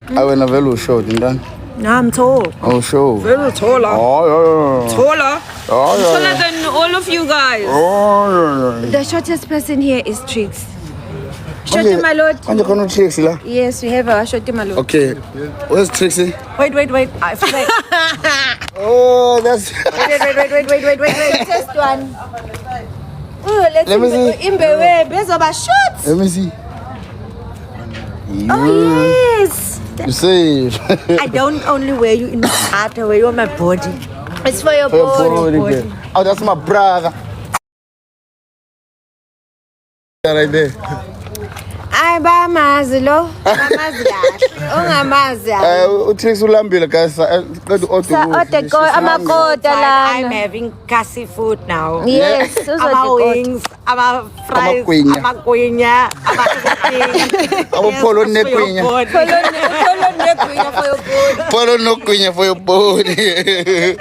I went a very show, didn't I? No, I'm tall. Oh, show. Very taller. Oh, yeah. Taller. Oh, yeah. Taller than all of you guys. Oh, yeah. The shortest person here is Trix. Shorty, my lord. And you can't Trixie, la? Yes, we have a Shorty, my lord. Okay. Where's Trixie? Wait. I feel like... Oh, that's... Wait. Test one. Oh, Let me see. Let me see. Oh, yes. You say I don't only wear you in my heart, I wear you on my body. It's for your body. girl. Oh, that's my brother. Right there. Ay, ba mazlo. Ungamazi. Utrix ulambile guys. Sa oteko amakota lana. I'm having kasi food now. Yes, Ama wings, ama fries, ama kwinya, ama everything. Ama polo nekwinya. Polo nekwinya for your body. Polo nekwinya for your body.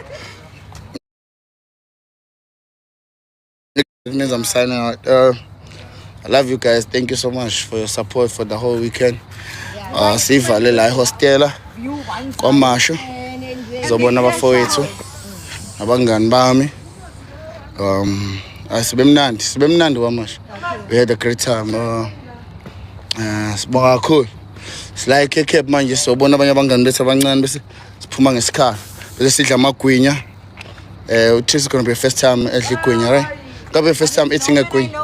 It means I'm signing out. I love you guys. Thank you so much for your support for the whole weekend. Sivale la hostela kwamasho zobona abafowethu abangani bami. Sibemnandi kwamasho. We had a great time. Sibonga kakhulu. Sila eCape manje sobona abanye abangani bethu abancane bese siphuma ngesikhala. Bese sidla amagwinya. This is going to be the first time at Ligwinya, right? That'll be the first time eating a gwinya.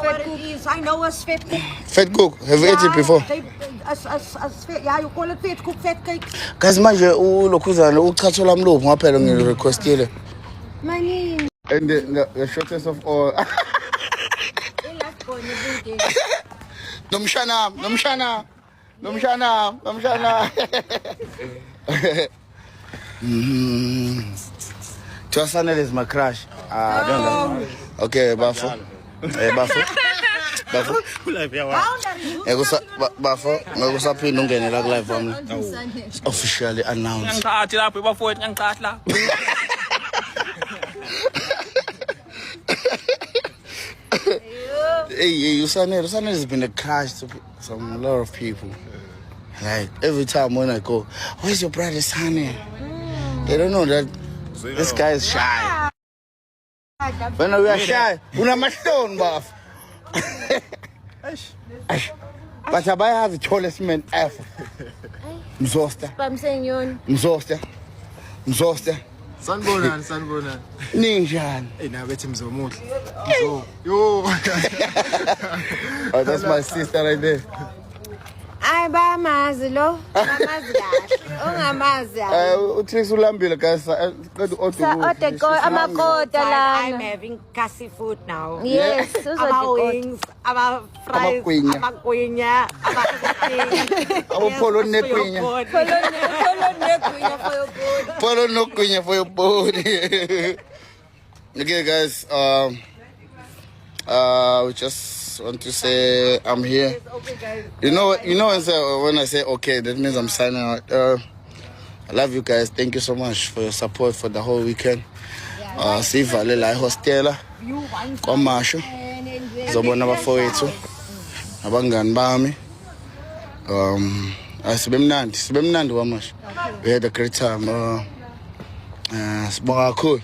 I know what's fat cook. Fat cook? Have you eaten it before? Yeah, you call it fat cook, fat cake. Guys, manje ulokhuzana uchathula umluphu ngaphela ngirequestile. Mani. And the shortest of all. Nomshana. Twasanel is my crush. I don't know. Okay, Bafo. Bafo. Bafo. Ngusaphinda ungene la live wami. It's officially announced. Hey, Usanel has been a crush to a lot of people. Like every time when I go, where's your brother Sane? They don't know that this guy is shy. When we are shy, una mastone, buff. But I have the tallest man ever. Mzosta. Mzosta. Sanbona. Ninja. Now bet him Zomutle. Yo. Oh, that's my sister right there. Ay, ba mazlo. Ungamazi. Utrix ulambile guys. Sa oteko amakota lana. I'm having kasi food now. Yes, Ama wings, ama fries, ama kwinya, ama everything. Ama polo nekwinya. Polo Polo nekwinya nekwinya for your body. for your body. Okay, guys. We just want to say I'm here. You know when I say okay, that means I'm signing out. I love you guys. Thank you so much for your support for the whole weekend. Sivale la hostela kwamasho zobona abafowethu abangani bami. Sibemnandi kwamasho. We had a great time. Sibonga kakhulu.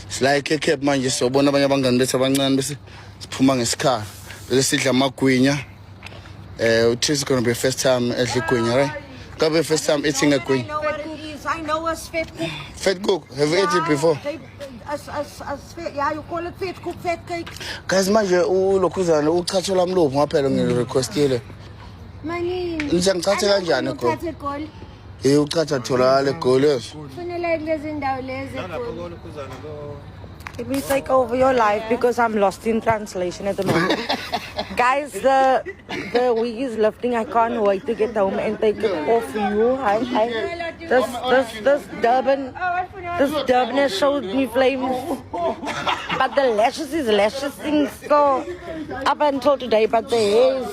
Sila eCape manje sobona abanye abangani bethu abancane bese siphuma ngesikhala. Bese sidla amagwinya. This is going to be the first time at Ligwinya, right? That'll be the first time eating a gwinya. I know what's fat cook. Fat cook? Have you eaten it before? Yeah, you call it fat cook, fat cake. Guys, manje ulokhuzana uchathula umluphu ngaphela ngirequestile. Mani. Ngichathe kanjani go? Goli. Uchatha tholakala eGoli yes. Kufanele kulezi ndawo lezi. Let me take over your life because I'm lost in translation at the moment. Guys, the wig is lifting. I can't wait to get home and take it off you. This Durban has showed me flames. But the lashes is lashing so up until today. But the hair is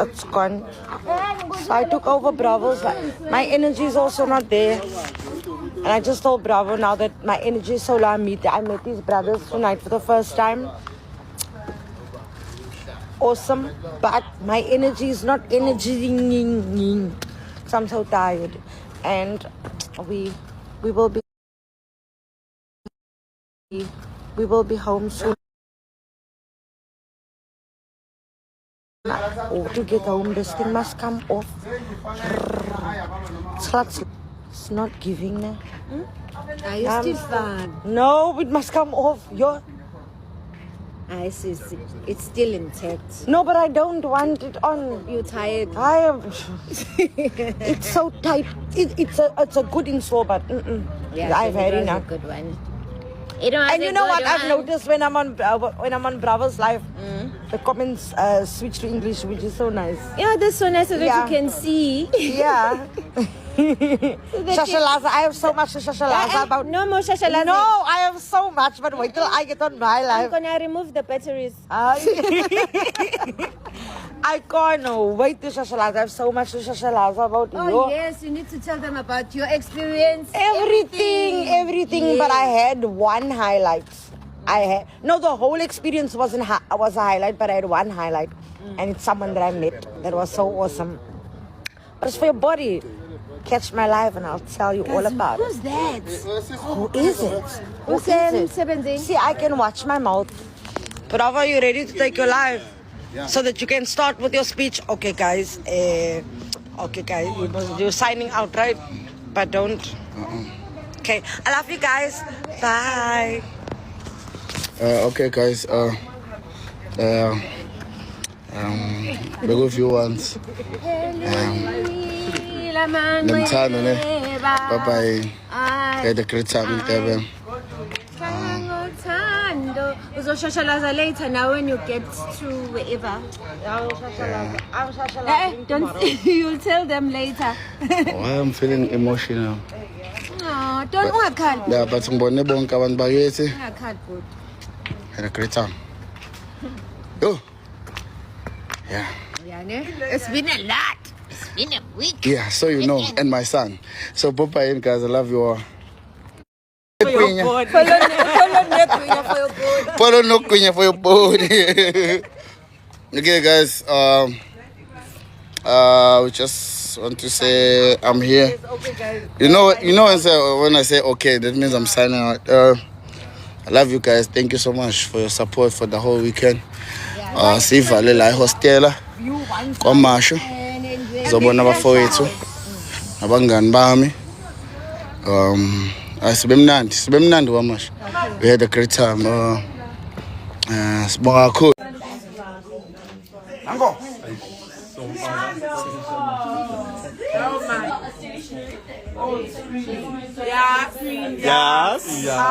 it's gone. So I took over Bravo's. My energy is also not there. And I just told Bravo now that my energy is so low. I met these brothers tonight for the first time. Awesome, but my energy is not energy. I'm so tired. And we will be home soon. Oh, to get home, this thing must come off. It's not giving now. Are you still fun? No, it must come off. I see. It's still intact. No, but I don't want it on. You tired? I am. It's so tight. It's a good install, but I've had enough. A good one. And you know what I've noticed when I'm on Bravo's live, the comments switch to English, which is so nice. Yeah, that's so nice so that you can see. Yeah. Shashalaza, I have so much to Shashalaza about. No more Shashalaza. No, I have so much, but wait till I get on my live. I'm gonna remove the batteries. I can't wait to Shashalaza. I have so much to Shashalaza about. Oh yes, you need to tell them about your experience. Everything. But I had one highlight. The whole experience was a highlight, but I had one highlight, and it's someone that I met that was so awesome. But it's for your body. Catch my live and I'll tell you all about Who's it. that? Who is it? Who's Sebenzi? See, I can watch my mouth. Bravo, are you ready to take your live? Yeah. So that you can start with your speech. Okay, guys. You're signing out, right? But don't. Okay, I love you guys. Bye. Okay, guys. Bego few ones. Namthando ne. Bye bye. Had a great time in Durban. Uzoshashalaza later now when you get to wherever. Don't you'll tell them later. I'm feeling emotional. No, don't ungakhali. Yeah, but ngibone bonke abantu bakithi. Ungakhali good. Had a great time. Oh. Yeah. It's been a lot. It's been a week. Yeah, so you know, and my son. So Papa in guys, I love you all. For your Follow no Queen for your body. Okay, guys. We just want to say I'm here. You know, when I say okay, that means I'm signing out. I love you guys. Thank you so much for your support for the whole weekend. Sivale la hostela. Kwamasho. Zobona abafowethu. Abangani bami. Sibemnandi kwamasho. We had a great time. Sibonga kakhulu. Ango. Yes. Yeah.